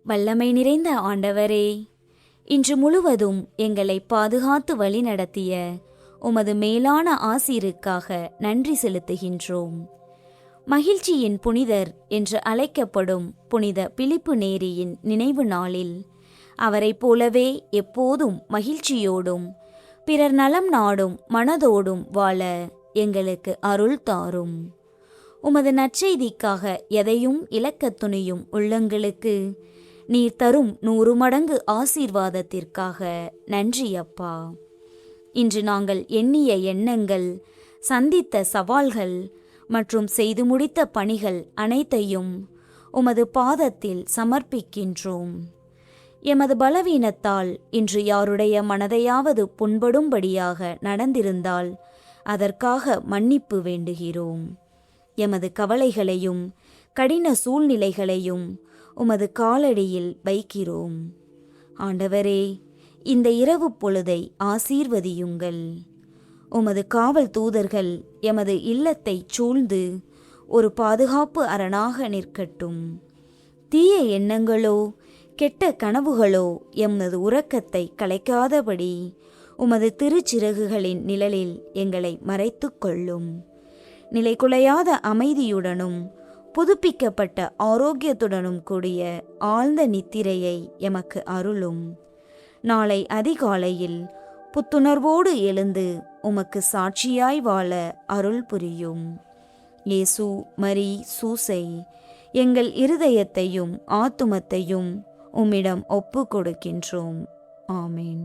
வல்லமை நிறைந்த ஆண்டவரே, இன்று முழுவதும் எங்களை பாதுகாத்து வழிநடத்திய உமது மேலான ஆசீருக்காக நன்றி செலுத்துகின்றோம். மகிழ்ச்சியின் புனிதர் என்று அழைக்கப்படும் புனித பிலிப்பு நேரியின் நினைவு நாளில் அவரைப் போலவே எப்போதும் மகிழ்ச்சியோடும் பிறர் நலம் நாடும் மனதோடும் வாழ எங்களுக்கு அருள் தாரும். உமது நற்செய்திக்காக எதையும் இழக்கத் துணியும் உள்ளங்களுக்கு நீர் தரும் 100 மடங்கு ஆசீர்வாதத்திற்காக நன்றி அப்பா. இன்று நாங்கள் எண்ணிய எண்ணங்கள், சந்தித்த சவால்கள் மற்றும் செய்து முடித்த பணிகள் அனைத்தையும் உமது பாதத்தில் சமர்ப்பிக்கின்றோம். எமது பலவீனத்தால் இன்று யாருடைய மனதையாவது புண்படும்படியாக நடந்திருந்தால் அதற்காக மன்னிப்பு வேண்டுகிறோம். எமது கவலைகளையும் கடின சூழ்நிலைகளையும் உமது காலடியில் வைக்கிறோம். ஆண்டவரே, இந்த இரவு பொழுதை ஆசீர்வதியுங்கள். உமது காவல் தூதர்கள் எமது இல்லத்தை சூழ்ந்து ஒரு பாதுகாப்பு அரணாக நிற்கட்டும். தீய எண்ணங்களோ கெட்ட கனவுகளோ எமது உறக்கத்தை கலைக்காதபடி உமது திருச்சிறகுகளின் நிழலில் எங்களை மறைத்து கொள்ளும். நிலைகுலையாத அமைதியுடனும் புதுப்பிக்கப்பட்ட ஆரோக்கியத்துடனும் கூடிய ஆழ்ந்த நித்திரையை எமக்கு அருளும். நாளை அதிகாலையில் புத்துணர்வோடு எழுந்து உமக்கு சாட்சியாய் வாழ அருள் புரியும். இயேசு, மரி, சூசை, எங்கள் இருதயத்தையும் ஆத்துமத்தையும் உம்மிடம் ஒப்பு கொடுக்கின்றோம். ஆமேன்.